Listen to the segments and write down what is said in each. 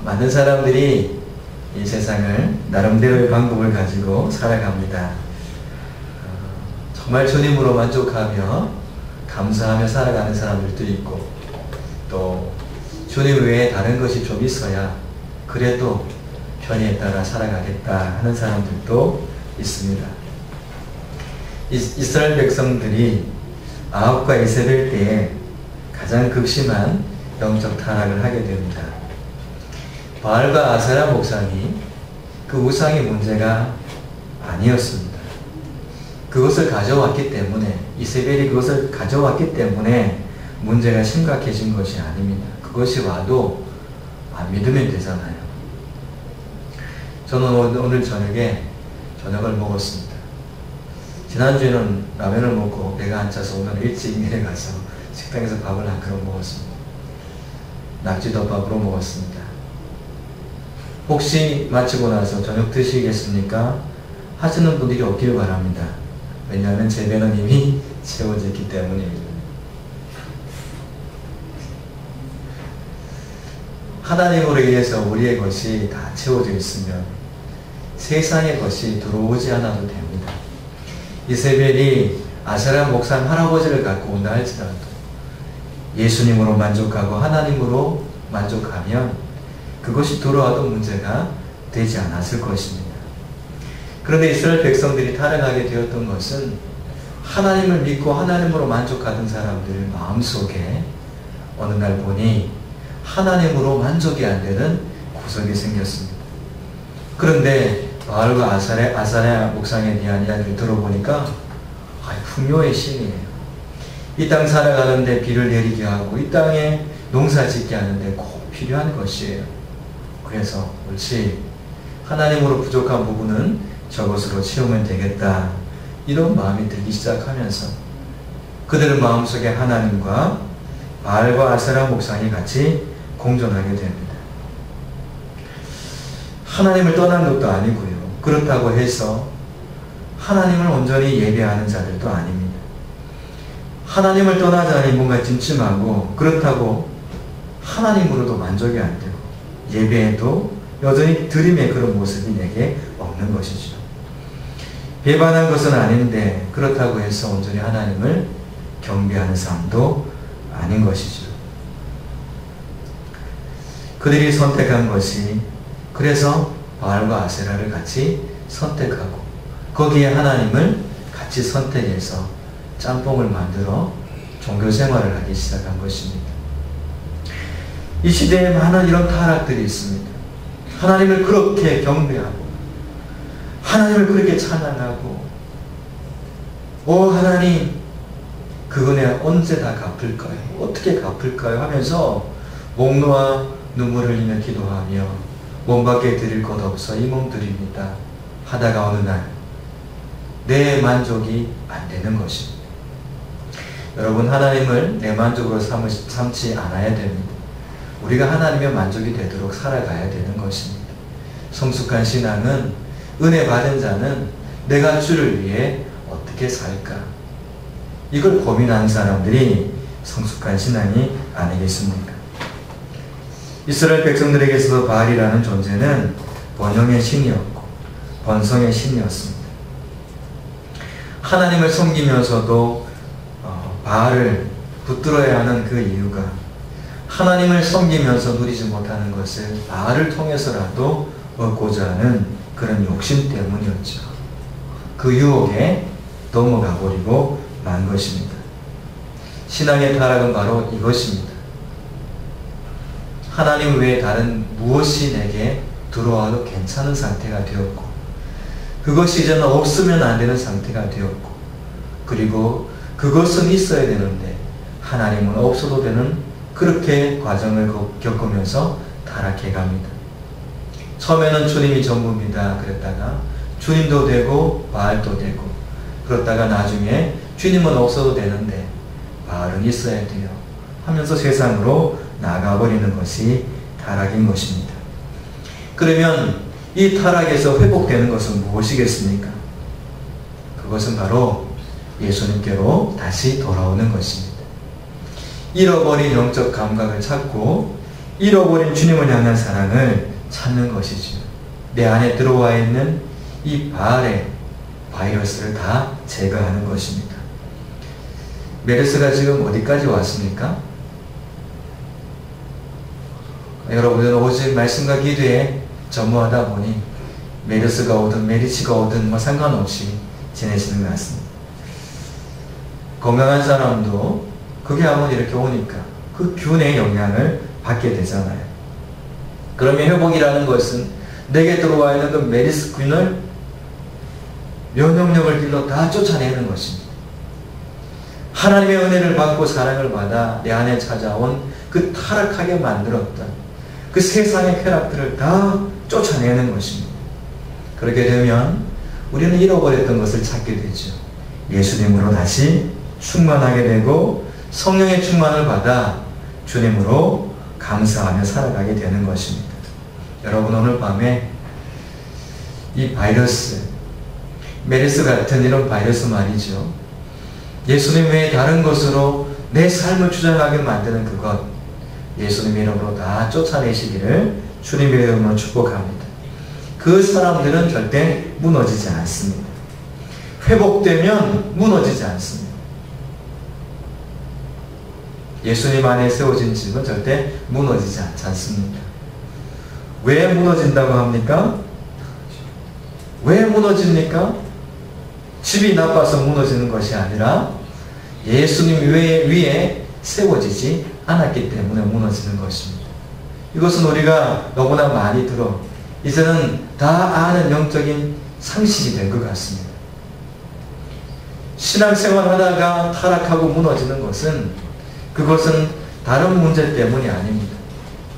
많은 사람들이 이 세상을 나름대로의 방법을 가지고 살아갑니다. 정말 주님으로 만족하며 감사하며 살아가는 사람들도 있고, 또 주님 외에 다른 것이 좀 있어야 그래도 편의에 따라 살아가겠다 하는 사람들도 있습니다. 이스라엘 백성들이 아합과 이세벨 때에 가장 극심한 영적 타락을 하게 됩니다. 바알과 아세라 목상이 그 우상의 문제가 아니었습니다. 그것을 가져왔기 때문에, 이세벨이 그것을 가져왔기 때문에 문제가 심각해진 것이 아닙니다. 그것이 와도 안 믿으면 되잖아요. 저는 오늘 저녁에 저녁을 먹었습니다. 지난주에는 라면을 먹고 배가 안 차서 오늘 일찍 내려가서 식당에서 밥을 한 그릇 먹었습니다. 낙지덮밥으로 먹었습니다. 혹시 마치고 나서 저녁 드시겠습니까? 하시는 분들이 없기를 바랍니다. 왜냐하면 제 배는 이미 채워져 있기 때문입니다. 하나님으로 인해서 우리의 것이 다 채워져 있으면 세상의 것이 들어오지 않아도 됩니다. 이세벨이 아세라 목상 할아버지를 갖고 온다 할지라도 예수님으로 만족하고 하나님으로 만족하면 그것이 들어와도 문제가 되지 않았을 것입니다. 그런데 이스라엘 백성들이 타락하게 되었던 것은 하나님을 믿고 하나님으로 만족하던 사람들 마음속에 어느 날 보니 하나님으로 만족이 안 되는 구석이 생겼습니다. 그런데 바알과 아사랴 목상에 대한 이야기를 들어보니까 풍요의 신이에요. 이 땅 살아가는데 비를 내리게 하고 이 땅에 농사 짓게 하는데 꼭 필요한 것이에요. 그래서 옳지, 하나님으로 부족한 부분은 저것으로 채우면 되겠다, 이런 마음이 들기 시작하면서 그들의 마음속에 하나님과 바알과 아세라 목상이 같이 공존하게 됩니다. 하나님을 떠난 것도 아니고요, 그렇다고 해서 하나님을 온전히 예배하는 자들도 아닙니다. 하나님을 떠나자니 뭔가 찜찜하고, 그렇다고 하나님으로도 만족이 안 되고 예배에도 여전히 드림의 그런 모습이 내게 없는 것이죠. 배반한 것은 아닌데 그렇다고 해서 온전히 하나님을 경배하는 삶도 아닌 것이죠. 그들이 선택한 것이, 그래서 바알과 아세라를 같이 선택하고 거기에 하나님을 같이 선택해서 짬뽕을 만들어 종교 생활을 하기 시작한 것입니다. 이 시대에 많은 이런 타락들이 있습니다. 하나님을 그렇게 경배하고 하나님을 그렇게 찬양하고, 오 하나님 그 은혜 언제 다 갚을까요? 어떻게 갚을까요? 하면서 목 놓아 눈물을 흘리며 기도하며 몸 밖에 드릴 것 없어 이 몸 드립니다 하다가 어느 날 내 만족이 안 되는 것입니다. 여러분, 하나님을 내 만족으로 삼지 않아야 됩니다. 우리가 하나님의 만족이 되도록 살아가야 되는 것입니다. 성숙한 신앙은, 은혜 받은 자는 내가 주를 위해 어떻게 살까, 이걸 고민하는 사람들이 성숙한 신앙이 아니겠습니까? 이스라엘 백성들에게서 바알이라는 존재는 번영의 신이었고 번성의 신이었습니다. 하나님을 섬기면서도 바알을 붙들어야 하는 그 이유가, 하나님을 섬기면서 누리지 못하는 것을 바알을 통해서라도 얻고자 하는 그런 욕심 때문이었죠. 그 유혹에 넘어가 버리고 만 것입니다. 신앙의 타락은 바로 이것입니다. 하나님 외에 다른 무엇이 내게 들어와도 괜찮은 상태가 되었고, 그것이 이제는 없으면 안 되는 상태가 되었고, 그리고 그것은 있어야 되는데 하나님은 없어도 되는 그렇게 과정을 겪으면서 타락해 갑니다. 처음에는 주님이 전부입니다 그랬다가 주님도 되고 바알도 되고, 그렇다가 나중에 주님은 없어도 되는데 바알은 있어야 돼요 하면서 세상으로 나가버리는 것이 타락인 것입니다. 그러면 이 타락에서 회복되는 것은 무엇이겠습니까? 그것은 바로 예수님께로 다시 돌아오는 것입니다. 잃어버린 영적 감각을 찾고 잃어버린 주님을 향한 사랑을 찾는 것이지요. 내 안에 들어와 있는 이 바알의 바이러스를 다 제거하는 것입니다. 메르스가 지금 어디까지 왔습니까? 여러분은 오직 말씀과 기도에 전무하다 보니 메르스가 오든 메리치가 오든 상관없이 지내시는 것 같습니다. 건강한 사람도 그게 한번 이렇게 오니까 그 균의 영향을 받게 되잖아요. 그러면 회복이라는 것은 내게 들어와 있는 그 메르스균을 면역력을 길러 다 쫓아내는 것입니다. 하나님의 은혜를 받고 사랑을 받아 내 안에 찾아온 그 타락하게 만들었던 그 세상의 쾌락들을 다 쫓아내는 것입니다. 그렇게 되면 우리는 잃어버렸던 것을 찾게 되죠. 예수님으로 다시 충만하게 되고 성령의 충만을 받아 주님으로 감사하며 살아가게 되는 것입니다. 여러분, 오늘 밤에 이 바이러스, 메르스 같은 이런 바이러스 말이죠. 예수님 외에 다른 것으로 내 삶을 주장하게 만드는 그것, 예수님의 이름으로 다 쫓아내시기를 주님의 이름으로 축복합니다. 그 사람들은 절대 무너지지 않습니다. 회복되면 무너지지 않습니다. 예수님 안에 세워진 집은 절대 무너지지 않습니다. 왜 무너진다고 합니까? 왜 무너집니까? 집이 나빠서 무너지는 것이 아니라 예수님 위에 세워지지 않았기 때문에 무너지는 것입니다. 이것은 우리가 너무나 많이 들어 이제는 다 아는 영적인 상식이 된 것 같습니다. 신앙생활 하다가 타락하고 무너지는 것은 그것은 다른 문제 때문이 아닙니다.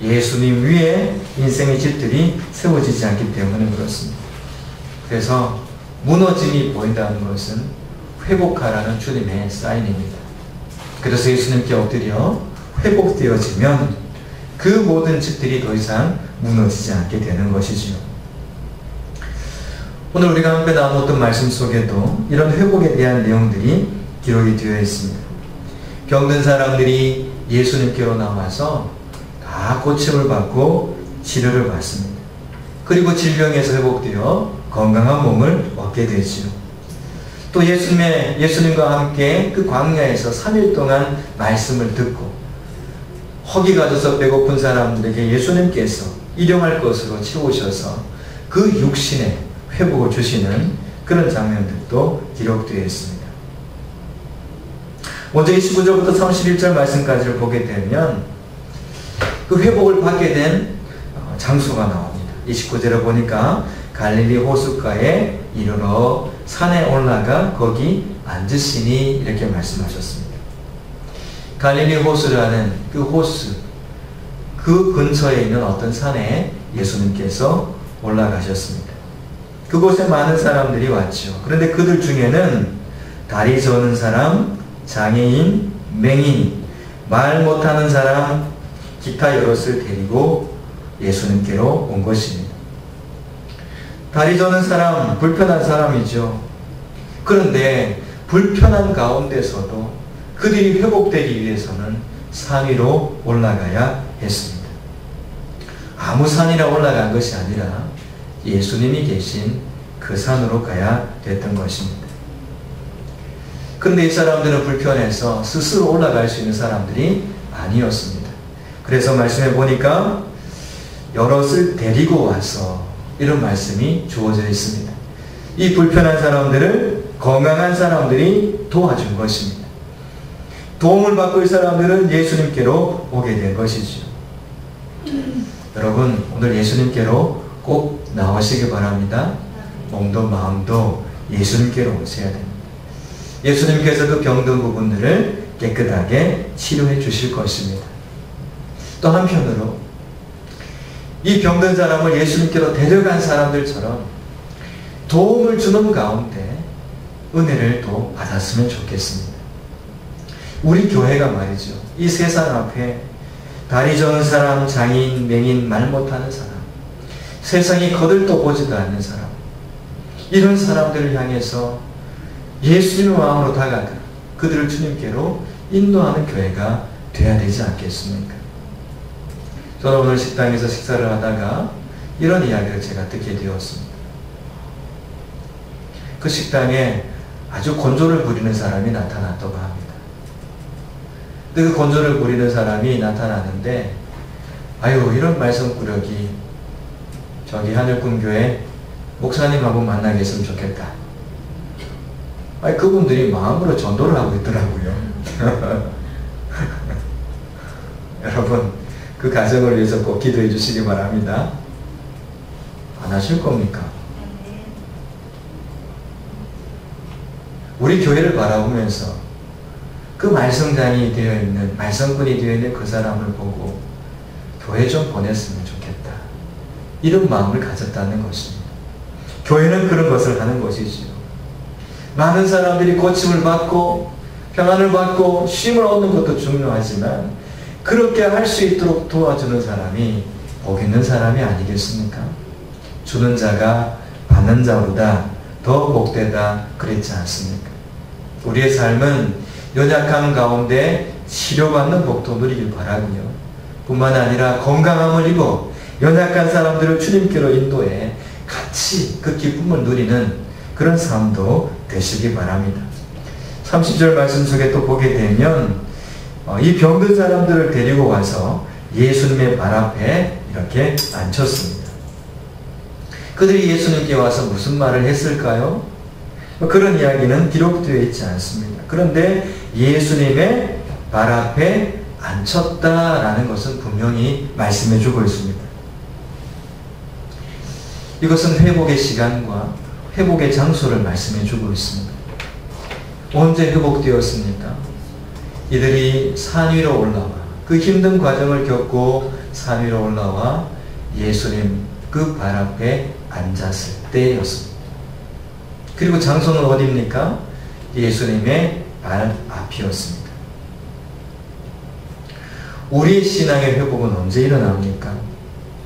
예수님 위에 인생의 집들이 세워지지 않기 때문에 그렇습니다. 그래서 무너짐이 보인다는 것은 회복하라는 주님의 사인입니다. 그래서 예수님께 엎드려 회복되어지면 그 모든 집들이 더 이상 무너지지 않게 되는 것이지요. 오늘 우리가 함께 나누었던 말씀 속에도 이런 회복에 대한 내용들이 기록이 되어 있습니다. 병든 사람들이 예수님께로 나와서 다 고침을 받고 치료를 받습니다. 그리고 질병에서 회복되어 건강한 몸을 얻게 되지요. 또 예수님과 함께 그 광야에서 3일 동안 말씀을 듣고 허기 가져서 배고픈 사람들에게 예수님께서 일용할 것으로 채우셔서 그 육신의 회복을 주시는 그런 장면들도 기록되어 있습니다. 먼저 29절부터 31절 말씀까지를 보게 되면 그 회복을 받게 된 장소가 나옵니다. 29절에 보니까 갈릴리 호숫가에 이르러 산에 올라가 거기 앉으시니 이렇게 말씀하셨습니다. 갈릴리 호수라는 그 호수, 그 근처에 있는 어떤 산에 예수님께서 올라가셨습니다. 그곳에 많은 사람들이 왔죠. 그런데 그들 중에는 다리 저는 사람, 장애인, 맹인, 말 못하는 사람, 기타 여럿을 데리고 예수님께로 온 것입니다. 다리 저는 사람, 불편한 사람이죠. 그런데 불편한 가운데서도 그들이 회복되기 위해서는 산 위로 올라가야 했습니다. 아무 산이나 올라간 것이 아니라 예수님이 계신 그 산으로 가야 됐던 것입니다. 그런데 이 사람들은 불편해서 스스로 올라갈 수 있는 사람들이 아니었습니다. 그래서 말씀해 보니까 여럿을 데리고 와서 이런 말씀이 주어져 있습니다. 이 불편한 사람들을 건강한 사람들이 도와준 것입니다. 도움을 받고 이 사람들은 예수님께로 오게 된 것이죠. 여러분, 오늘 예수님께로 꼭 나오시기 바랍니다. 몸도 마음도 예수님께로 오셔야 됩니다. 예수님께서 그 병든 부분들을 깨끗하게 치료해 주실 것입니다. 또 한편으로 이 병든 사람을 예수님께로 데려간 사람들처럼 도움을 주는 가운데 은혜를 또 받았으면 좋겠습니다. 우리 교회가 말이죠. 이 세상 앞에 다리 저는 사람, 장애인, 맹인, 말 못하는 사람, 세상이 거들떠 보지도 않는 사람, 이런 사람들을 향해서 예수님의 마음으로 다가가 그들을 주님께로 인도하는 교회가 되어야 되지 않겠습니까? 저는 오늘 식당에서 식사를 하다가 이런 이야기를 제가 듣게 되었습니다. 그 식당에 아주 곤조를 부리는 사람이 나타났다고 합니다. 그 곤조를 부리는 사람이 나타나는데, 아유, 이런 말썽꾸러기 저기 하늘꿈교회 목사님하고 만나게 했으면 좋겠다. 아니, 그분들이 마음으로 전도를 하고 있더라고요. 여러분, 그 가정을 위해서 꼭 기도해 주시기 바랍니다. 안 하실 겁니까? 우리 교회를 바라보면서 그 말썽장이 되어 있는, 말썽꾼이 되어 있는 그 사람을 보고 교회 좀 보냈으면 좋겠다, 이런 마음을 가졌다는 것입니다. 교회는 그런 것을 하는 것이지요. 많은 사람들이 고침을 받고 평안을 받고 쉼을 얻는 것도 중요하지만, 그렇게 할 수 있도록 도와주는 사람이 복 있는 사람이 아니겠습니까? 주는 자가 받는 자보다 더 복되다 그랬지 않습니까? 우리의 삶은 연약함 가운데 치료받는 복도 누리길 바라고요. 뿐만 아니라 건강함을 입어 연약한 사람들을 주님께로 인도해 같이 그 기쁨을 누리는 그런 삶도 되시기 바랍니다. 30절 말씀 속에 또 보게 되면 이 병든 사람들을 데리고 와서 예수님의 발 앞에 이렇게 앉혔습니다. 그들이 예수님께 와서 무슨 말을 했을까요? 그런 이야기는 기록되어 있지 않습니다. 그런데 예수님의 발 앞에 앉혔다라는 것은 분명히 말씀해 주고 있습니다. 이것은 회복의 시간과 회복의 장소를 말씀해 주고 있습니다. 언제 회복되었습니까? 이들이 산 위로 올라와 그 힘든 과정을 겪고 산 위로 올라와 예수님 그 발 앞에 앉았을 때였습니다. 그리고 장소는 어디입니까? 예수님의 발 앞이었습니다. 우리의 신앙의 회복은 언제 일어납니까?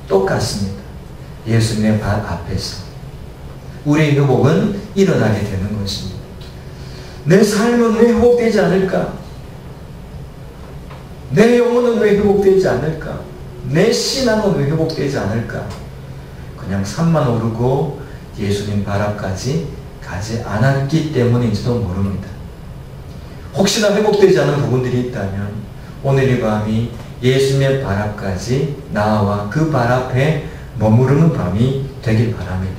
똑같습니다. 예수님의 발 앞에서 우리의 회복은 일어나게 되는 것입니다. 내 삶은 왜 회복되지 않을까? 내 영혼은 왜 회복되지 않을까? 내 신앙은 왜 회복되지 않을까? 그냥 산만 오르고 예수님 발 앞까지 가지 않았기 때문인지도 모릅니다. 혹시나 회복되지 않은 부분들이 있다면 오늘 이 밤이 예수님의 발 앞까지 나아와 그 발 앞에 머무르는 밤이 되길 바랍니다.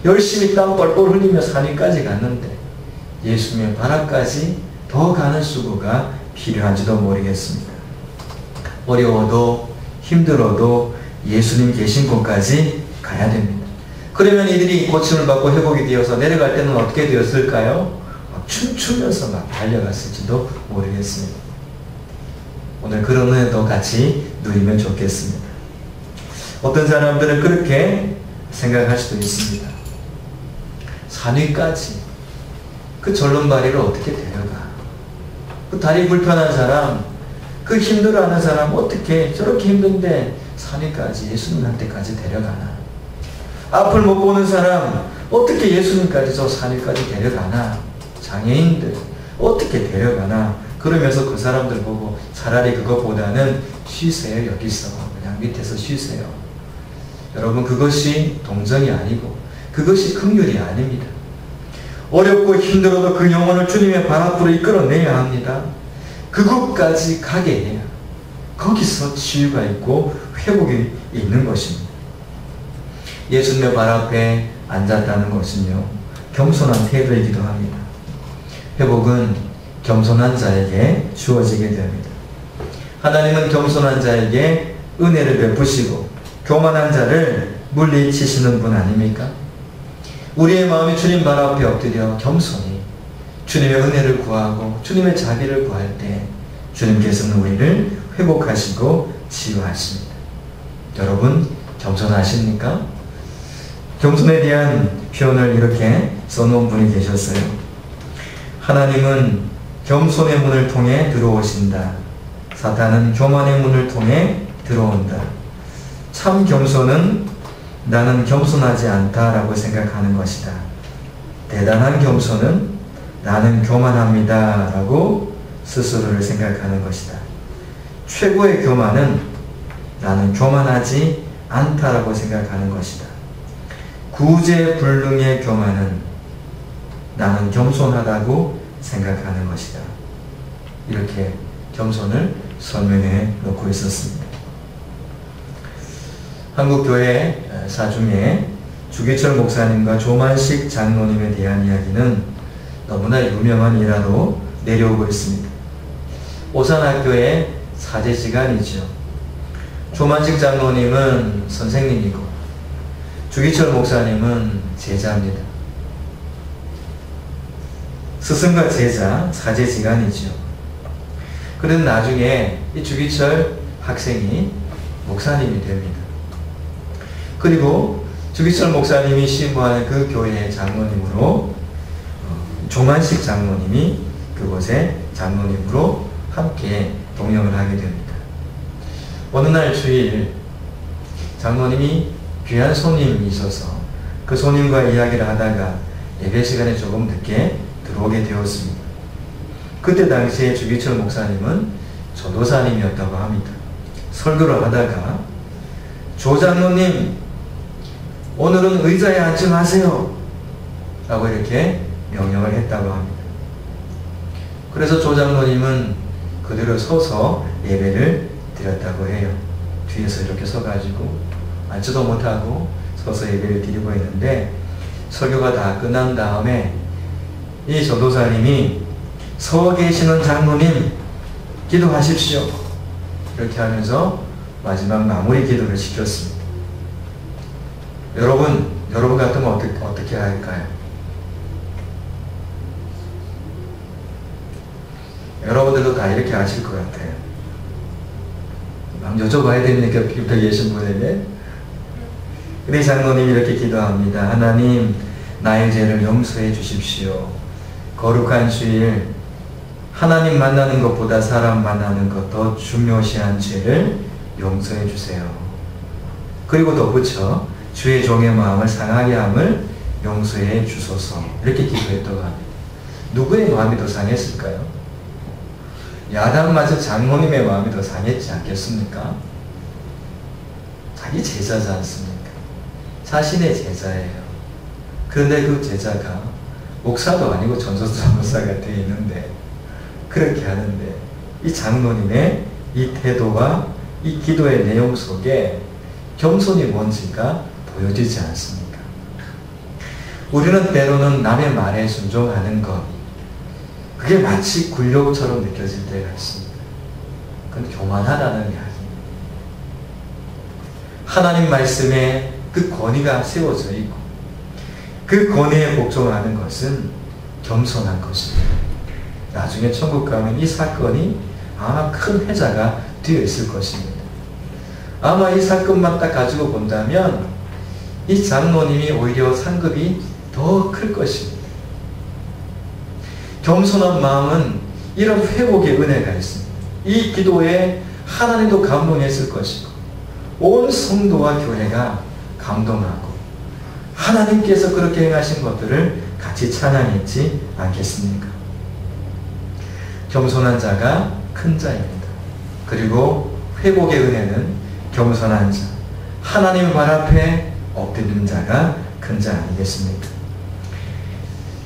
열심히 땀 뻘뻘 흘리며 산위까지 갔는데 예수님의 발 앞까지 더 가는 수고가 필요한지도 모르겠습니다. 어려워도 힘들어도 예수님 계신 곳까지 가야 됩니다. 그러면 이들이 고침을 받고 회복이 되어서 내려갈 때는 어떻게 되었을까요? 막 춤추면서 막 달려갔을지도 모르겠습니다. 오늘 그런 은혜도 같이 누리면 좋겠습니다. 어떤 사람들은 그렇게 생각할 수도 있습니다. 산 위까지 그 절름발이를 어떻게 데려가? 그 다리 불편한 사람, 그 힘들어하는 사람 어떻게 저렇게 힘든데 산 위까지 예수님한테까지 데려가나? 앞을 못 보는 사람 어떻게 예수님까지 저 산 위까지 데려가나? 장애인들 어떻게 데려가나? 그러면서 그 사람들 보고 차라리 그것보다는 쉬세요. 여기서 그냥 밑에서 쉬세요. 여러분, 그것이 동정이 아니고 그것이 긍휼이 아닙니다. 어렵고 힘들어도 그 영혼을 주님의 발 앞으로 이끌어내야 합니다. 그곳까지 가게 해야 거기서 치유가 있고 회복이 있는 것입니다. 예수님의 발 앞에 앉았다는 것은요, 겸손한 태도이기도 합니다. 회복은 겸손한 자에게 주어지게 됩니다. 하나님은 겸손한 자에게 은혜를 베푸시고 교만한 자를 물리치시는 분 아닙니까? 우리의 마음이 주님 발 앞에 엎드려 겸손히 주님의 은혜를 구하고 주님의 자비를 구할 때 주님께서는 우리를 회복하시고 치유하십니다. 여러분, 겸손하십니까? 겸손에 대한 표현을 이렇게 써놓은 분이 계셨어요. 하나님은 겸손의 문을 통해 들어오신다. 사탄은 교만의 문을 통해 들어온다. 참 겸손은 나는 겸손하지 않다라고 생각하는 것이다. 대단한 겸손은 나는 교만합니다 라고 스스로를 생각하는 것이다. 최고의 교만은 나는 교만하지 않다라고 생각하는 것이다. 구제불능의 교만은 나는 겸손하다고 생각하는 것이다. 이렇게 겸손을 설명해 놓고 있었습니다. 한국교회사 중에 주기철 목사님과 조만식 장로님에 대한 이야기는 너무나 유명한 일화로 내려오고 있습니다. 오산학교의 사제지간이죠. 조만식 장로님은 선생님이고 주기철 목사님은 제자입니다. 스승과 제자, 사제지간이죠. 그런데 나중에 이 주기철 학생이 목사님이 됩니다. 그리고 주기철 목사님이 신부하는 그 교회의 장로님으로 조만식 장로님이 그곳의 장로님으로 함께 동역을 하게 됩니다. 어느 날 주일 장로님이 귀한 손님이 있어서 그 손님과 이야기를 하다가 예배 시간에 조금 늦게 들어오게 되었습니다. 그때 당시에 주기철 목사님은 전도사님이었다고 합니다. 설교를 하다가 조 장로님 오늘은 의자에 앉지 마세요 라고 이렇게 명령을 했다고 합니다. 그래서 조 장로님은 그대로 서서 예배를 드렸다고 해요. 뒤에서 이렇게 서가지고 앉지도 못하고 서서 예배를 드리고 있는데 설교가 다 끝난 다음에 이 전도사님이 서 계시는 장로님 기도하십시오 이렇게 하면서 마지막 마무리 기도를 시켰습니다. 여러분 같으면 어떻게 할까요? 여러분들도 다 이렇게 하실 것 같아요. 막 여쭤봐야 됩니까? 옆에 계신 분에게. 근데 장로님이 이렇게 기도합니다. 하나님, 나의 죄를 용서해 주십시오. 거룩한 주일, 하나님 만나는 것보다 사람 만나는 것 더 중요시한 죄를 용서해 주세요. 그리고 덧붙여 주의 종의 마음을 상하게 함을 용서해 주소서. 이렇게 기도했다고 합니다. 누구의 마음이 더 상했을까요? 야단맞은 장로님의 마음이 더 상했지 않겠습니까? 자기 제자지 않습니까? 자신의 제자예요. 그런데 그 제자가 목사도 아니고 전도사가 되어 있는데 그렇게 하는데 이 장로님의 이 태도와 이 기도의 내용 속에 겸손이 뭔지가 보여지지 않습니까? 우리는 때로는 남의 말에 순종하는 것, 그게 마치 굴욕처럼 느껴질 때가 있습니다. 그건 교만하다는 이야기입니다. 하나님 말씀에 그 권위가 세워져 있고 그 권위에 복종하는 것은 겸손한 것입니다. 나중에 천국 가면 이 사건이 아마 큰 혜자가 되어 있을 것입니다. 아마 이 사건만 딱 가지고 본다면 이 장로님이 오히려 상급이 더 클 것입니다. 겸손한 마음은 이런 회복의 은혜가 있습니다. 이 기도에 하나님도 감동했을 것이고 온 성도와 교회가 감동하고 하나님께서 그렇게 행하신 것들을 같이 찬양했지 않겠습니까? 겸손한 자가 큰 자입니다. 그리고 회복의 은혜는 겸손한 자, 하나님 발 앞에 엎드리는 자가 큰 자 아니겠습니까?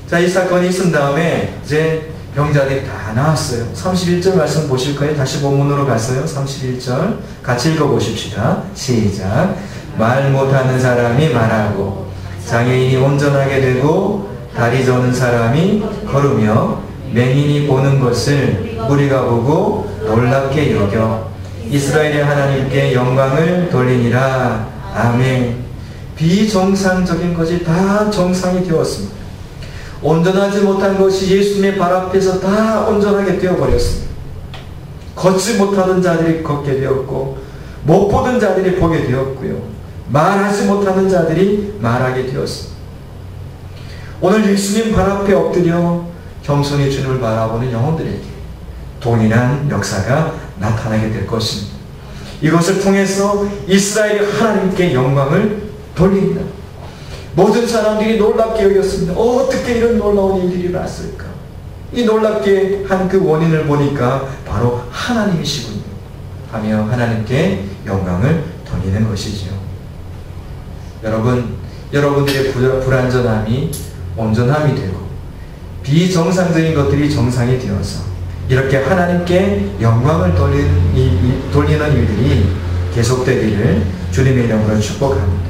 자, 이 사건이 있은 다음에 이제 병자들이 다 나왔어요. 31절 말씀 보실 거예요. 다시 본문으로 갔어요. 31절 같이 읽어보십시다. 시작. 말 못하는 사람이 말하고 장애인이 온전하게 되고 다리 저는 사람이 걸으며 맹인이 보는 것을 우리가 보고 놀랍게 여겨 이스라엘의 하나님께 영광을 돌리니라. 아멘. 비정상적인 것이 다 정상이 되었습니다. 온전하지 못한 것이 예수님의 발 앞에서 다 온전하게 되어버렸습니다. 걷지 못하는 자들이 걷게 되었고 못 보던 자들이 보게 되었고요. 말하지 못하는 자들이 말하게 되었습니다. 오늘 예수님 발 앞에 엎드려 겸손히 주님을 바라보는 영혼들에게 동일한 역사가 나타나게 될 것입니다. 이것을 통해서 이스라엘이 하나님께 영광을 돌립니다. 모든 사람들이 놀랍게 여겼습니다. 어떻게 이런 놀라운 일들이 일어났을까? 이 놀랍게 한 그 원인을 보니까 바로 하나님이시군요. 하며 하나님께 영광을 돌리는 것이지요. 여러분들의 불완전함이 온전함이 되고 비정상적인 것들이 정상이 되어서 이렇게 하나님께 영광을 돌리는 일들이 계속되기를 주님의 이름으로 축복합니다.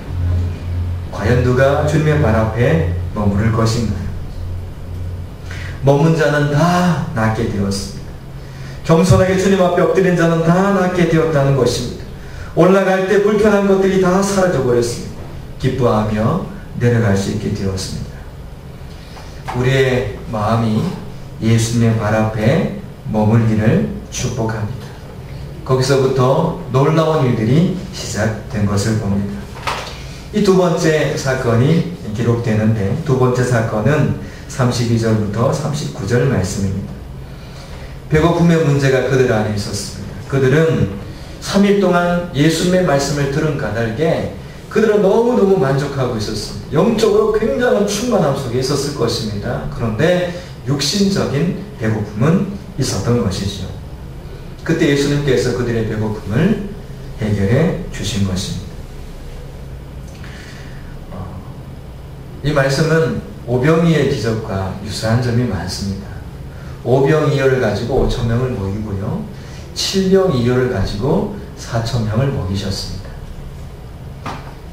과연 누가 주님의 발 앞에 머무를 것인가요? 머문 자는 다 낫게 되었습니다. 겸손하게 주님 앞에 엎드린 자는 다 낫게 되었다는 것입니다. 올라갈 때 불편한 것들이 다 사라져 버렸습니다. 기뻐하며 내려갈 수 있게 되었습니다. 우리의 마음이 예수님의 발 앞에 머물기를 축복합니다. 거기서부터 놀라운 일들이 시작된 것을 봅니다. 이 두 번째 사건이 기록되는데, 두 번째 사건은 32절부터 39절 말씀입니다. 배고픔의 문제가 그들 안에 있었습니다. 그들은 3일 동안 예수님의 말씀을 들은 까닭에 그들은 너무너무 만족하고 있었습니다. 영적으로 굉장한 충만함 속에 있었을 것입니다. 그런데 육신적인 배고픔은 있었던 것이죠. 그때 예수님께서 그들의 배고픔을 해결해 주신 것입니다. 이 말씀은 오병이의 기적과 유사한 점이 많습니다. 오병이어를 가지고 5,000명을 먹이고요, 7병이어를 가지고 4,000명을 먹이셨습니다.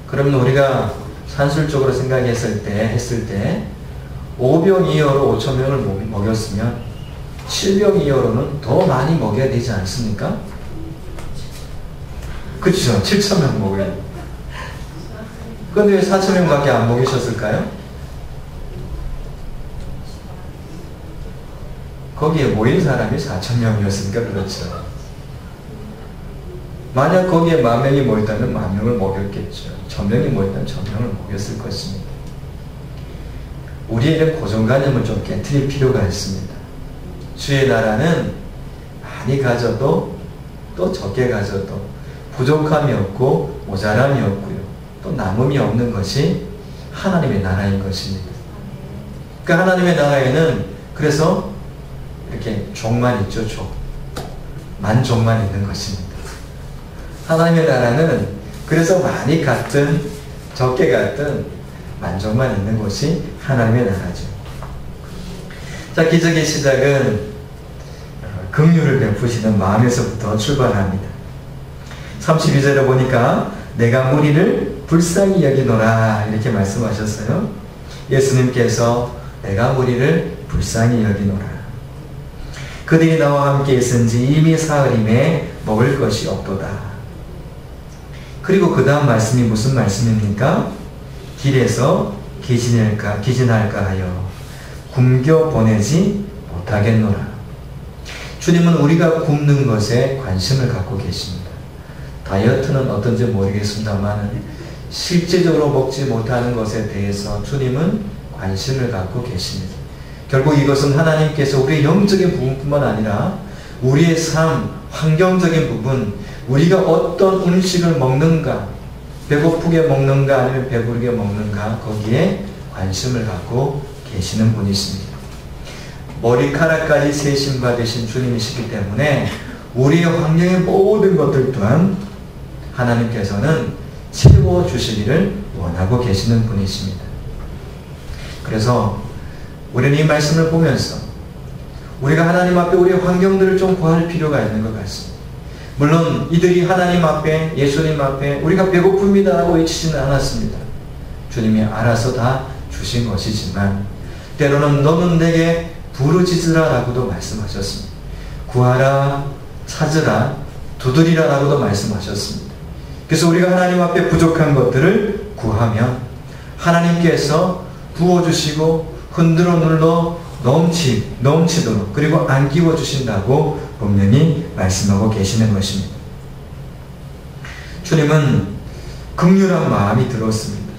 그러면 우리가 산술적으로 생각했을 때 5병이어로 5,000명을 먹였으면 7병이어로는 더 많이 먹여야 되지 않습니까? 그렇죠. 7,000명 먹어야 돼요. 그런데 왜 4,000명밖에 안 먹이셨을까요? 거기에 모인 사람이 4,000명이었으니까 그렇죠. 만약 거기에 10,000명이 모였다면 10,000명을 먹였겠죠. 1,000명이 모였다면 1,000명을 먹였을 것입니다. 우리에게 고정관념을 좀 깨트릴 필요가 있습니다. 주의 나라는 많이 가져도 또 적게 가져도 부족함이 없고 모자람이 없고요, 또 남음이 없는 것이 하나님의 나라인 것입니다. 그러니까 하나님의 나라에는 그래서 이렇게 족만 있죠. 만족만 있는 것입니다. 하나님의 나라는 그래서 많이 갔든 적게 갔든 만족만 있는 것이 하나님의 나라죠. 자, 기적의 시작은 긍휼을 베푸시는 마음에서부터 출발합니다. 32절에 보니까 내가 무리를 불쌍히 여기노라 이렇게 말씀하셨어요. 예수님께서 내가 무리를 불쌍히 여기노라. 그들이 나와 함께 있은지 이미 사흘임에 먹을 것이 없도다. 그리고 그 다음 말씀이 무슨 말씀입니까? 길에서 기진할까 하여 굶겨 보내지 못하겠노라. 주님은 우리가 굶는 것에 관심을 갖고 계십니다. 다이어트는 어떤지 모르겠습니다만 실제적으로 먹지 못하는 것에 대해서 주님은 관심을 갖고 계십니다. 결국 이것은 하나님께서 우리의 영적인 부분뿐만 아니라 우리의 삶, 환경적인 부분, 우리가 어떤 음식을 먹는가, 배고프게 먹는가 아니면 배부르게 먹는가, 거기에 관심을 갖고 계시는 분이십니다. 머리카락까지 세심받으신 주님이시기 때문에 우리의 환경의 모든 것들 또한 하나님께서는 채워주시기를 원하고 계시는 분이십니다. 그래서 우리는 이 말씀을 보면서 우리가 하나님 앞에 우리의 환경들을 좀 구할 필요가 있는 것 같습니다. 물론 이들이 하나님 앞에, 예수님 앞에 우리가 배고픕니다 라고 외치지는 않았습니다. 주님이 알아서 다 주신 것이지만 때로는 너는 내게 부르짖으라 라고도 말씀하셨습니다. 구하라, 찾으라, 두드리라 라고도 말씀하셨습니다. 그래서 우리가 하나님 앞에 부족한 것들을 구하면 하나님께서 부어주시고 흔들어 눌러 넘치도록 그리고 안 끼워주신다고 분명히 말씀하고 계시는 것입니다. 주님은 긍휼한 마음이 들었습니다.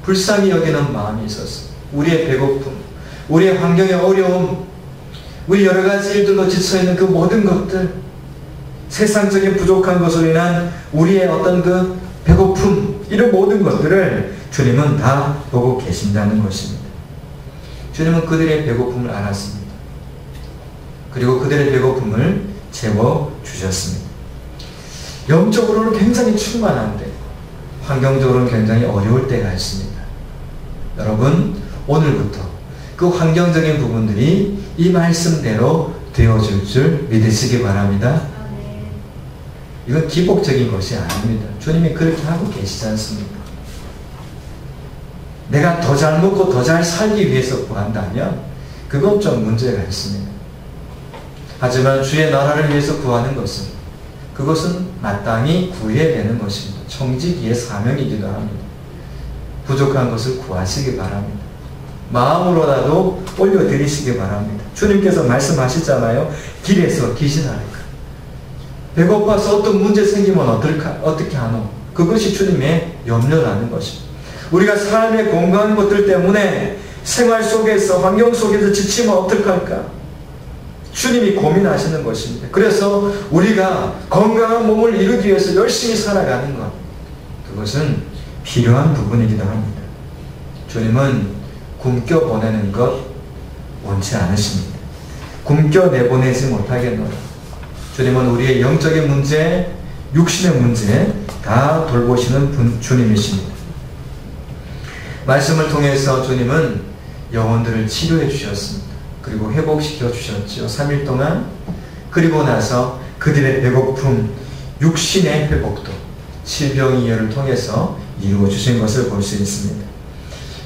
불쌍히 여기는 마음이 있었습니다. 우리의 배고픔, 우리의 환경의 어려움, 우리 여러 가지 일들로 지쳐있는 그 모든 것들, 세상적인 부족한 것으로 인한 우리의 어떤 그 배고픔, 이런 모든 것들을 주님은 다 보고 계신다는 것입니다. 주님은 그들의 배고픔을 알았습니다. 그리고 그들의 배고픔을 채워주셨습니다. 영적으로는 굉장히 충만한데 환경적으로는 굉장히 어려울 때가 있습니다. 여러분, 오늘부터 그 환경적인 부분들이 이 말씀대로 되어줄 줄 믿으시기 바랍니다. 이건 기복적인 것이 아닙니다. 주님이 그렇게 하고 계시지 않습니까? 내가 더 잘 먹고 더 잘 살기 위해서 구한다면 그건 좀 문제가 있습니다. 하지만 주의 나라를 위해서 구하는 것은 그것은 마땅히 구해야 되는 것입니다. 청지기의 사명이기도 합니다. 부족한 것을 구하시기 바랍니다. 마음으로라도 올려드리시기 바랍니다. 주님께서 말씀하시잖아요. 길에서 귀신하니까. 배고파서 어떤 문제 생기면 어떻게 하노? 그것이 주님의 염려라는 것입니다. 우리가 삶의 건강한 것들 때문에 생활 속에서, 환경 속에서 지치면 어떡할까? 주님이 고민하시는 것입니다. 그래서 우리가 건강한 몸을 이루기 위해서 열심히 살아가는 것, 그것은 필요한 부분이기도 합니다. 주님은 굶겨 보내는 것 원치 않으십니다. 굶겨 내보내지 못하겠노라. 주님은 우리의 영적인 문제, 육신의 문제 다 돌보시는 주님이십니다. 말씀을 통해서 주님은 영혼들을 치료해 주셨습니다. 그리고 회복시켜 주셨죠. 3일 동안. 그리고 나서 그들의 배고픔, 육신의 회복도 질병이여를 통해서 이루어 주신 것을 볼 수 있습니다.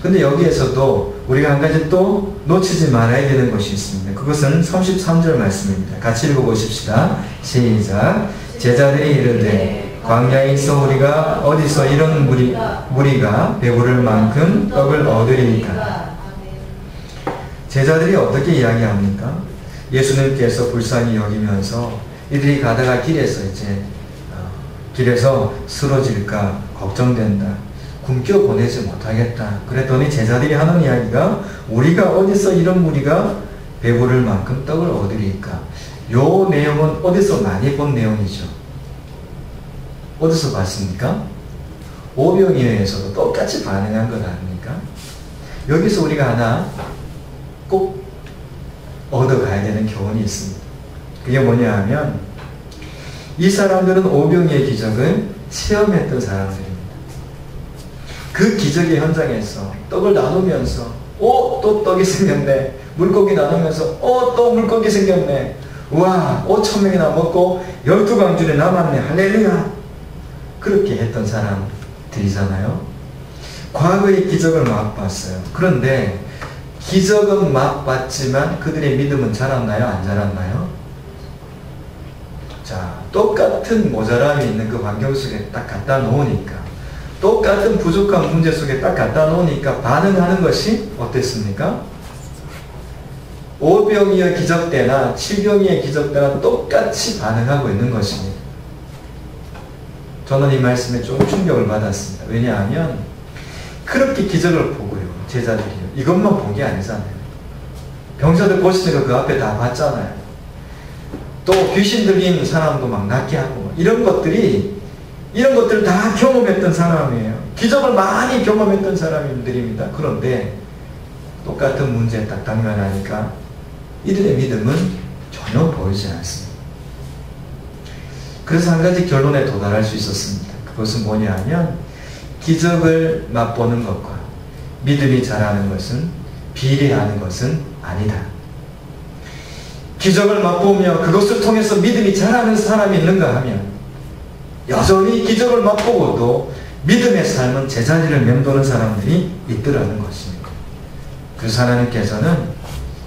근데 여기에서도 우리가 한 가지 또 놓치지 말아야 되는 것이 있습니다. 그것은 33절 말씀입니다. 같이 읽어보십시다. 시작. 제자들이 이르되 광야에서 우리가 어디서 이런 무리가 배부를 만큼 떡을 얻으리이까. 제자들이 어떻게 이야기합니까? 예수님께서 불쌍히 여기면서 이들이 가다가 길에서 쓰러질까 걱정된다. 굶겨 보내지 못하겠다. 그랬더니 제자들이 하는 이야기가 우리가 어디서 이런 무리가 배부를 만큼 떡을 얻으리까. 요 내용은 어디서 많이 본 내용이죠. 어디서 봤습니까? 오병이어에서도 똑같이 반응한 것 아닙니까? 여기서 우리가 하나 꼭 얻어가야 되는 교훈이 있습니다. 그게 뭐냐 하면 이 사람들은 오병이의 기적을 체험했던 사람들입니다. 그 기적의 현장에서 떡을 나누면서 또 떡이 생겼네. 물고기 나누면서 또 물고기 생겼네. 우와 5,000명이나 먹고 12강줄에 남았네. 할렐루야. 그렇게 했던 사람들이잖아요. 과거의 기적을 맛봤어요. 그런데 기적은 맛봤지만 그들의 믿음은 자랐나요? 안 자랐나요? 자, 똑같은 모자람이 있는 그 환경 속에 딱 갖다 놓으니까, 똑같은 부족한 문제 속에 딱 갖다 놓으니까 반응하는 것이 어땠습니까? 오병이어 기적 때나 칠병이의 기적 때나 똑같이 반응하고 있는 것입니다. 저는 이 말씀에 좀 충격을 받았습니다. 왜냐하면 그렇게 기적을 보고요, 제자들이요, 이것만 본 게 아니잖아요. 병자들 고치는 거 그 앞에 다 봤잖아요. 또 귀신 들린 사람도 막 낫게 하고, 이런 것들을 다 경험했던 사람이에요. 기적을 많이 경험했던 사람들입니다. 그런데 똑같은 문제에 딱 당면하니까 이들의 믿음은 전혀 보이지 않습니다. 그래서 한 가지 결론에 도달할 수 있었습니다. 그것은 뭐냐 하면 기적을 맛보는 것과 믿음이 자라는 것은 비례하는 것은 아니다. 기적을 맛보며 그것을 통해서 믿음이 자라는 사람이 있는가 하면 여전히 기적을 맛보고도 믿음의 삶은 제자리를 맴도는 사람들이 있더라는 것입니다. 그래서 하나님께서는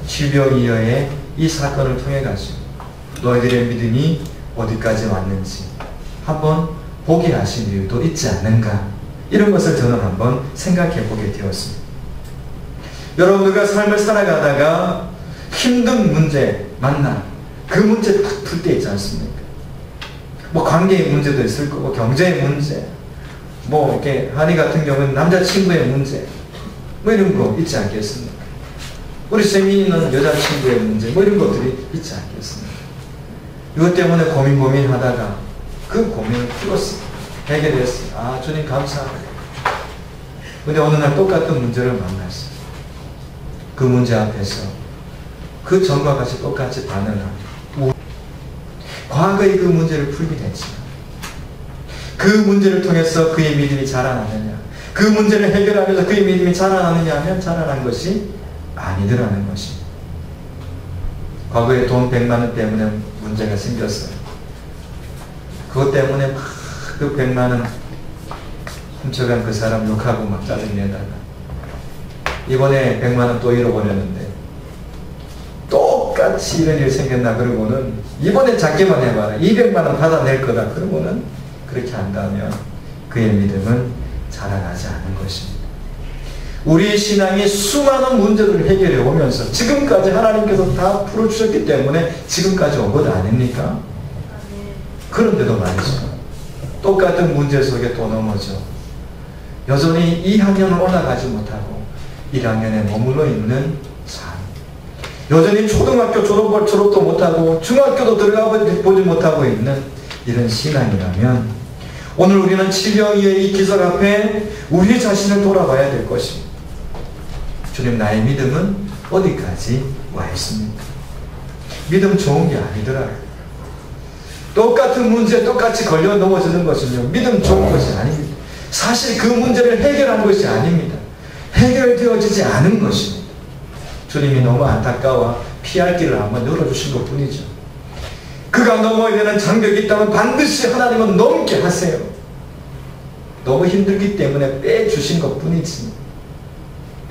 칠병이어의 이 사건을 통해 가지고 너희들의 믿음이 어디까지 왔는지 한번 보게 하신 이유도 있지 않는가, 이런 것을 저는 한번 생각해 보게 되었습니다. 여러분들과 삶을 살아가다가 힘든 문제 만나 그 문제 딱 풀 때 있지 않습니까? 뭐 관계의 문제도 있을 거고, 경제의 문제, 뭐 이렇게 한이 같은 경우는 남자친구의 문제, 뭐 이런 거 있지 않겠습니까? 우리 세민이는 여자친구의 문제, 뭐 이런 것들이 있지 않겠습니까? 이것 때문에 고민하다가 그 고민을 풀었어요. 해결했어요. 아, 주님 감사합니다. 근데 어느 날 똑같은 문제를 만났어요. 그 문제 앞에서 그 전과 같이 똑같이 반응하고, 과거의 그 문제를 풀긴 했지만 그 문제를 통해서 그의 믿음이 자라나느냐, 그 문제를 해결하면서 그의 믿음이 자라나느냐 하면 자라난 것이 아니더라는 것입니다. 과거에 돈 100만 원 때문에 문제가 생겼어요. 그것 때문에 막 그 100만 원 훔쳐간 그 사람 욕하고 막 짜증내다가 이번에 100만 원 또 잃어버렸는데 똑같이 이런 일 생겼나 그러고는 이번에 작게만 해봐라 200만 원 받아낼 거다 그러고는 그렇게 한다면 그의 믿음은 자라나지 않은 것입니다. 우리 신앙이 수많은 문제들을 해결해 오면서 지금까지 하나님께서 다 풀어주셨기 때문에 지금까지 온 것 아닙니까? 그런데도 말이죠. 똑같은 문제 속에 또 넘어져 여전히 2학년을 올라가지 못하고 1학년에 머물러 있는 삶, 여전히 초등학교 졸업도 못하고 중학교도 들어가 보지 못하고 있는 이런 신앙이라면 오늘 우리는 치명의 이 기적 앞에 우리 자신을 돌아봐야 될 것입니다. 주님, 나의 믿음은 어디까지 와 있습니까? 믿음 좋은 게 아니더라고요. 똑같은 문제에 똑같이 걸려 넘어지는 것은요, 믿음 좋은 것이 아닙니다. 사실 그 문제를 해결한 것이 아닙니다. 해결되어지지 않은 것입니다. 주님이 너무 안타까워 피할 길을 한번 열어주신 것 뿐이죠. 그가 넘어야 되는 장벽이 있다면 반드시 하나님은 넘게 하세요. 너무 힘들기 때문에 빼주신 것 뿐이지.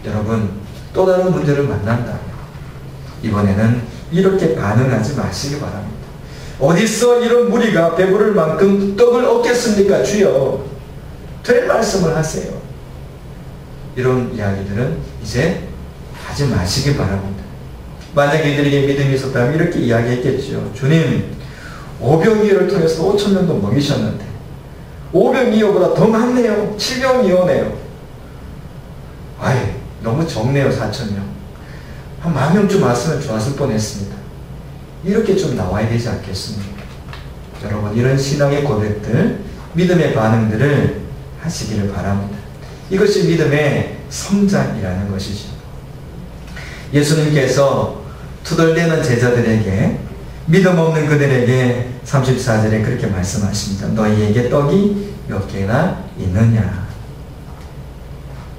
여러분, 또 다른 문제를 만난다면 이번에는 이렇게 반응하지 마시기 바랍니다. 어디서 이런 무리가 배부를 만큼 떡을 얻겠습니까? 주여, 될 말씀을 하세요. 이런 이야기들은 이제 하지 마시기 바랍니다. 만약에 이들에게 믿음이 있었다면 이렇게 이야기했겠죠. 주님, 오병이어를 통해서 5,000명도 먹이셨는데 오병이어보다 더 많네요. 7병이어네요. 아이, 너무 적네요. 4,000명. 한 10,000명쯤 왔으면 좋았을 뻔했습니다. 이렇게 좀 나와야 되지 않겠습니까? 여러분, 이런 신앙의 고백들, 믿음의 반응들을 하시기를 바랍니다. 이것이 믿음의 성장이라는 것이죠. 예수님께서 투덜대는 제자들에게, 믿음 없는 그들에게 34절에 그렇게 말씀하십니다. 너희에게 떡이 몇 개나 있느냐?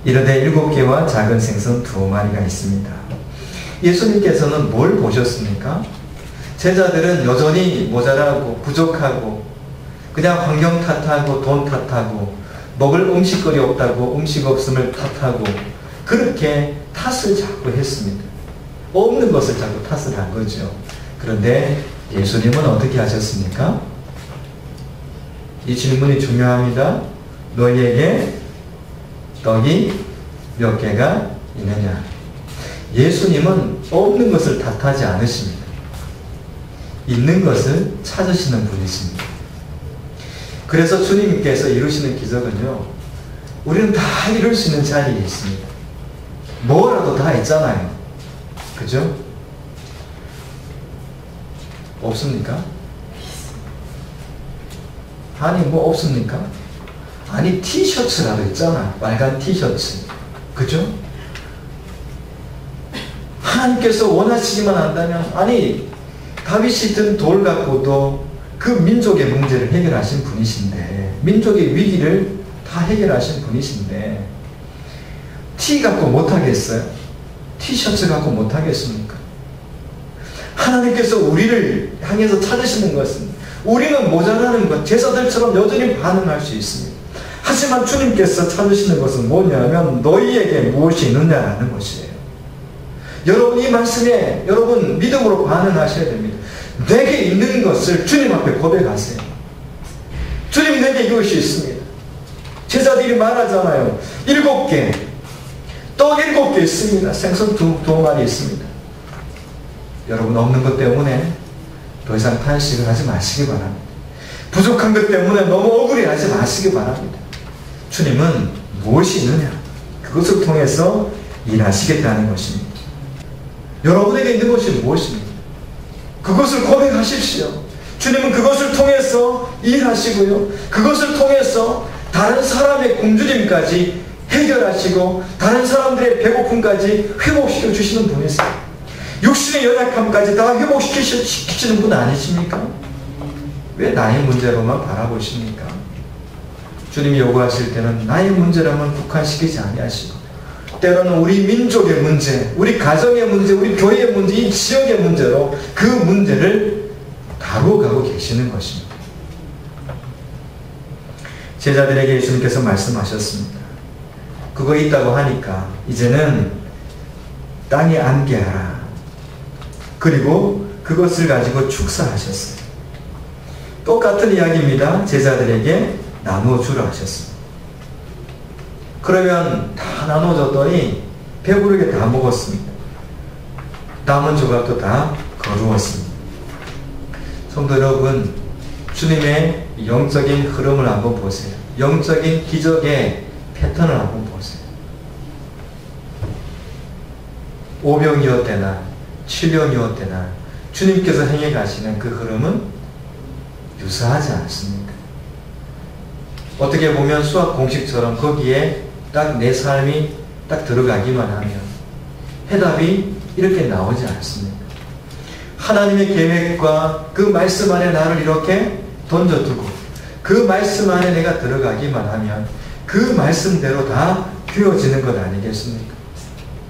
이르되 7개와 작은 생선 2마리가 있습니다. 예수님께서는 뭘 보셨습니까? 제자들은 여전히 모자라고 부족하고 그냥 환경 탓하고 돈 탓하고 먹을 음식거리 없다고 음식 없음을 탓하고 그렇게 탓을 자꾸 했습니다. 없는 것을 자꾸 탓을 한 거죠. 그런데 예수님은 어떻게 하셨습니까? 이 질문이 중요합니다. 너희에게 떡이 몇 개가 있느냐? 예수님은 없는 것을 탓하지 않으십니다. 있는 것을 찾으시는 분이십니다. 그래서 주님께서 이루시는 기적은요, 우리는 다 이룰 수 있는 자리에 있습니다. 뭐라도 다 있잖아요. 그죠? 없습니까? 아니, 뭐 없습니까? 아니, 티셔츠라도 있잖아. 빨간 티셔츠. 그죠? 하나님께서 원하시기만 한다면, 아니, 다윗이 든 돌 갖고도 그 민족의 문제를 해결하신 분이신데, 민족의 위기를 다 해결하신 분이신데, 티 갖고 못하겠어요? 티셔츠 갖고 못하겠습니까? 하나님께서 우리를 향해서 찾으시는 것은, 우리는 모자라는 것, 제자들처럼 여전히 반응할 수 있습니다. 하지만 주님께서 찾으시는 것은 뭐냐면, 너희에게 무엇이 있느냐라는 것이에요. 여러분, 이 말씀에 여러분 믿음으로 반응하셔야 됩니다. 내게 있는 것을 주님 앞에 고백하세요. 주님, 내게 이것이 있습니다. 제자들이 말하잖아요. 7개, 떡 7개 있습니다. 생선 2마리 있습니다. 여러분, 없는 것 때문에 더 이상 탄식을 하지 마시기 바랍니다. 부족한 것 때문에 너무 억울해하지 마시기 바랍니다. 주님은 무엇이 있느냐? 그것을 통해서 일하시겠다는 것입니다. 여러분에게 있는 것이 무엇입니까? 그것을 고백하십시오. 주님은 그것을 통해서 일하시고요, 그것을 통해서 다른 사람의 굶주림까지 해결하시고 다른 사람들의 배고픔까지 회복시켜 주시는 분이세요. 육신의 연약함까지 다 회복시키시는 분 아니십니까? 왜 나의 문제로만 바라보십니까? 주님이 요구하실 때는 나의 문제라면 국한시키지 아니하시고, 때로는 우리 민족의 문제, 우리 가정의 문제, 우리 교회의 문제, 이 지역의 문제로 그 문제를 다루어 가고 계시는 것입니다. 제자들에게 예수님께서 말씀하셨습니다. 그거 있다고 하니까 이제는 땅에 안개하라. 그리고 그것을 가지고 축사하셨어요. 똑같은 이야기입니다. 제자들에게 나누어 주라 하셨습니다. 그러면 다 나눠줬더니 배부르게 다 먹었습니다. 남은 조각도 다 거두었습니다. 성도 여러분, 주님의 영적인 흐름을 한번 보세요. 영적인 기적의 패턴을 한번 보세요. 오병이었대나 7년이었대나 주님께서 행해 가시는 그 흐름은 유사하지 않습니다. 어떻게 보면 수학 공식처럼 거기에 딱 내 삶이 딱 들어가기만 하면 해답이 이렇게 나오지 않습니다. 하나님의 계획과 그 말씀 안에 나를 이렇게 던져두고 그 말씀 안에 내가 들어가기만 하면 그 말씀대로 다 되어지는 것 아니겠습니까?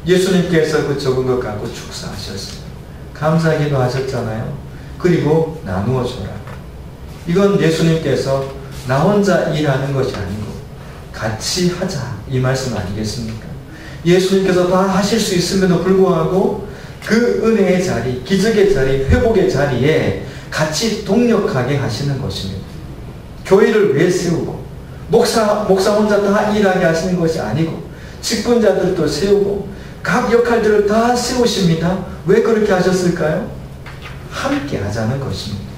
예수님께서 그 적은 것 갖고 축사하셨어요. 감사기도 하셨잖아요. 그리고 나누어 줘라. 이건 예수님께서 나 혼자 일하는 것이 아니고 같이 하자, 이 말씀 아니겠습니까? 예수님께서 다 하실 수 있음에도 불구하고 그 은혜의 자리, 기적의 자리, 회복의 자리에 같이 동력하게 하시는 것입니다. 교회를 왜 세우고 목사 혼자 다 일하게 하시는 것이 아니고 직분자들도 세우고 각 역할들을 다 세우십니다. 왜 그렇게 하셨을까요? 함께 하자는 것입니다.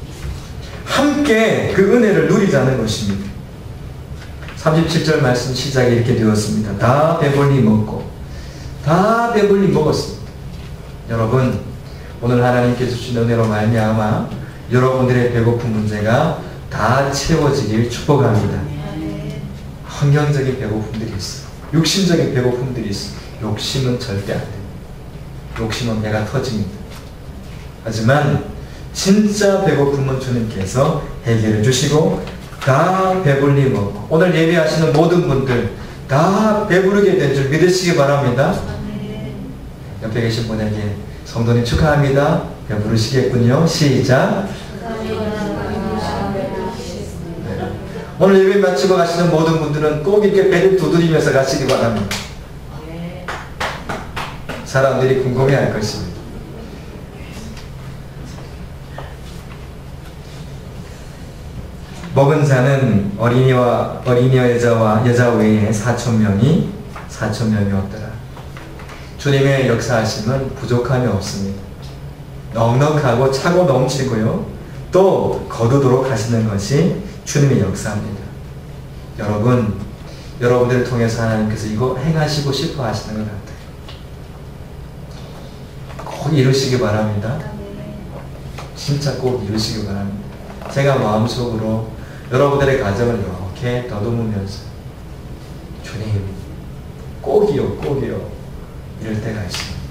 함께 그 은혜를 누리자는 것입니다. 37절 말씀 시작이 이렇게 되었습니다. 다 배불리 먹고 다 배불리 먹었습니다. 여러분, 오늘 하나님께서 주신 은혜로 말미암아 여러분들의 배고픈 문제가 다 채워지길 축복합니다. 환경적인 배고픔들이 있어, 육신적인 배고픔들이 있어. 욕심은 절대 안 됩니다. 욕심은 배가 터집니다. 하지만 진짜 배고픔은 주님께서 해결해 주시고 다 배불리 먹고, 오늘 예배하시는 모든 분들 다 배부르게 된 줄 믿으시기 바랍니다. 옆에 계신 분에게 성도님 축하합니다. 배부르시겠군요. 시작. 네. 오늘 예배 마치고 가시는 모든 분들은 꼭 이렇게 배를 두드리면서 가시기 바랍니다. 사람들이 궁금해할 것입니다. 먹은 자는 어린이와 여자 외에 4,000명이었더라. 주님의 역사하심은 부족함이 없습니다. 넉넉하고 차고 넘치고요. 또 거두도록 하시는 것이 주님의 역사입니다. 여러분, 여러분들을 통해서 하나님께서 이거 행하시고 싶어 하시는 것 같아요. 꼭 이루시기 바랍니다. 진짜 꼭 이루시기 바랍니다. 제가 마음속으로 여러분들의 가정을 이렇게 더듬으면서 주님, 꼭이요 이럴 때가 있습니다.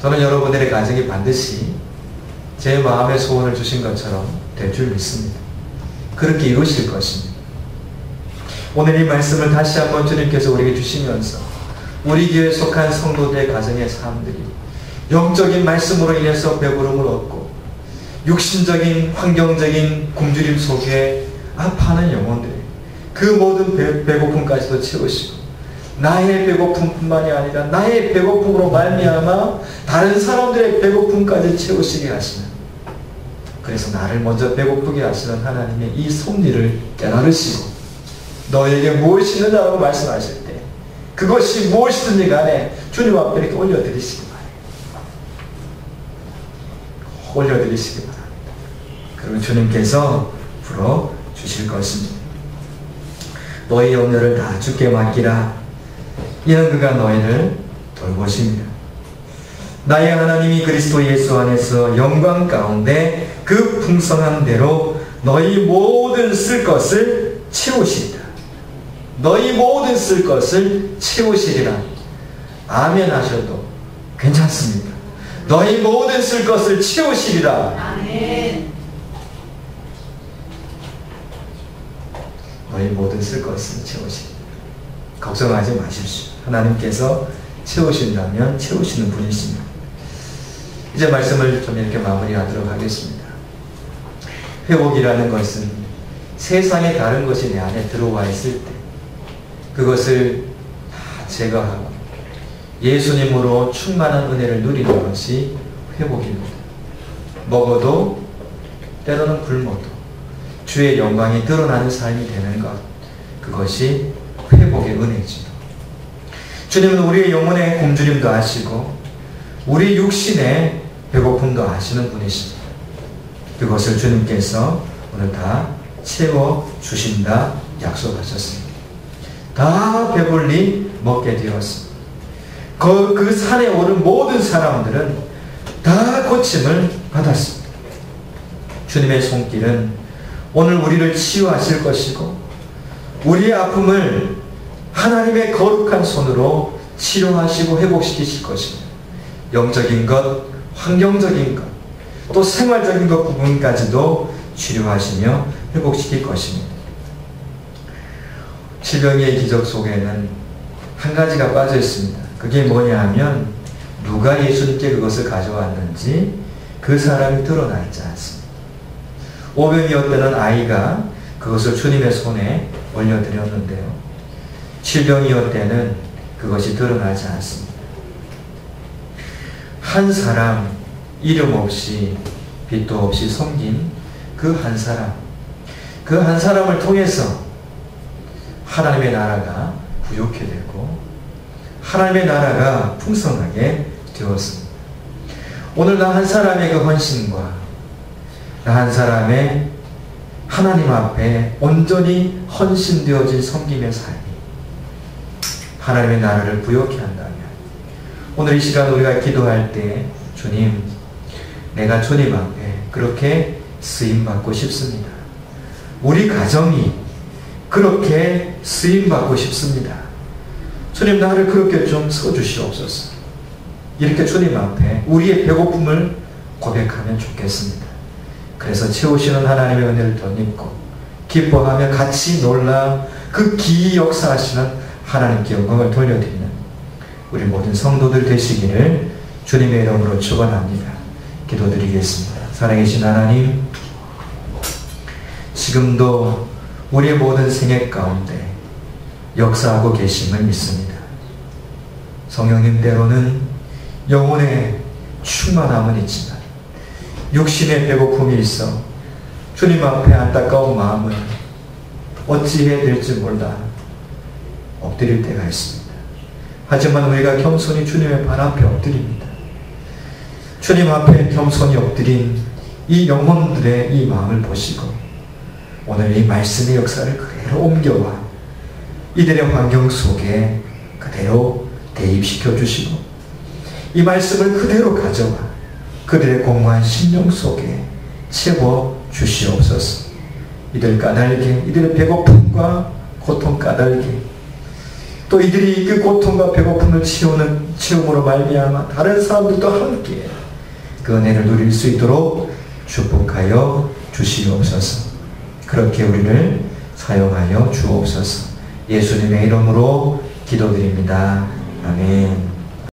저는 여러분들의 가정이 반드시 제 마음의 소원을 주신 것처럼 될 줄 믿습니다. 그렇게 이루실 것입니다. 오늘 이 말씀을 다시 한번 주님께서 우리에게 주시면서 우리 교회에 속한 성도들의 가정의 삶들이 영적인 말씀으로 인해서 배부름을 얻고 육신적인 환경적인 굶주림 속에 아파하는 영혼들이 그 모든 배고픔까지도 채우시고 나의 배고픔뿐만이 아니라 나의 배고픔으로 말미암아 다른 사람들의 배고픔까지 채우시게 하시는, 그래서 나를 먼저 배고프게 하시는 하나님의 이 섭리를 깨달으시고 너에게 무엇이 있느냐고 말씀하실 때 그것이 무엇이든지 간에 주님 앞에 이렇게 올려드리시기 바랍니다. 올려드리시기 바랍니다. 그러면 주님께서 풀어주실 것입니다. 너희 염려를 다 주께 맡기라. 이는 그가 너희를 돌보십니다. 나의 하나님이 그리스도 예수 안에서 영광 가운데 그 풍성한 대로 너희 모든 쓸 것을 채우시리라. 너희 모든 쓸 것을 채우시리라. 아멘 하셔도 괜찮습니다. 너희 모든 쓸 것을 채우시리라. 아멘. 너희 모든 쓸 것을 채우십니다. 걱정하지 마십시오. 하나님께서 채우신다면 채우시는 분이십니다. 이제 말씀을 좀 이렇게 마무리하도록 하겠습니다. 회복이라는 것은 세상의 다른 것이 내 안에 들어와 있을 때 그것을 다 제거하고 예수님으로 충만한 은혜를 누리는 것이 회복입니다. 먹어도 때로는 굶어도 주의 영광이 드러나는 삶이 되는 것, 그것이 회복의 은혜지요. 주님은 우리의 영혼의 굶주림도 아시고 우리 육신의 배고픔도 아시는 분이십니다. 그것을 주님께서 오늘 다 채워주신다 약속하셨습니다. 다 배불리 먹게 되었습니다. 그 산에 오른 모든 사람들은 다 고침을 받았습니다. 주님의 손길은 오늘 우리를 치유하실 것이고 우리의 아픔을 하나님의 거룩한 손으로 치료하시고 회복시키실 것입니다. 영적인 것, 환경적인 것, 또 생활적인 것 부분까지도 치료하시며 회복시킬 것입니다. 질병의 기적 속에는 한 가지가 빠져 있습니다. 그게 뭐냐 하면 누가 예수님께 그것을 가져왔는지 그 사람이 드러나 있지 않습니다. 오병이었다는 아이가 그것을 주님의 손에 올려드렸는데요. 질병이었다는 그것이 드러나지 않습니다. 한 사람, 이름 없이 빛도 없이 섬긴 그 한 사람, 그 한 사람을 통해서 하나님의 나라가 부욕해 되고 하나님의 나라가 풍성하게 되었습니다. 오늘 나 한 사람의 그 헌신과 나 한 사람의 하나님 앞에 온전히 헌신되어진 섬김의 삶이 하나님의 나라를 부욕해 한다면 오늘 이 시간 우리가 기도할 때 주님, 내가 주님 앞에 그렇게 쓰임받고 싶습니다. 우리 가정이 그렇게 쓰임받고 싶습니다. 주님, 나를 그렇게 좀 써주시옵소서. 이렇게 주님 앞에 우리의 배고픔을 고백하면 좋겠습니다. 그래서 채우시는 하나님의 은혜를 덧입고 기뻐하며 같이 놀라 그 기이 역사하시는 하나님께 영광을 돌려드리는 우리 모든 성도들 되시기를 주님의 이름으로 축원합니다. 기도드리겠습니다. 살아계신 하나님, 지금도 우리의 모든 생애 가운데 역사하고 계심을 믿습니다. 성령님, 때로는 영혼의 충만함은 있지만 육신의 배고픔이 있어 주님 앞에 안타까운 마음을 어찌해야 될지 몰라 엎드릴 때가 있습니다. 하지만 우리가 겸손히 주님의 발 앞에 엎드립니다. 주님 앞에 겸손히 엎드린 이 영혼들의 이 마음을 보시고 오늘 이 말씀의 역사를 그대로 옮겨와 이들의 환경 속에 그대로 대입시켜 주시고 이 말씀을 그대로 가져와 그들의 공허한 심령 속에 채워 주시옵소서. 이들 까닭에, 이들의 배고픔과 고통 까닭에, 또 이들이 그 고통과 배고픔을 채움으로 말미암아 다른 사람들도 함께 그 은혜를 누릴 수 있도록 축복하여 주시옵소서. 그렇게 우리를 사용하여 주옵소서. 예수님의 이름으로 기도드립니다. 아멘.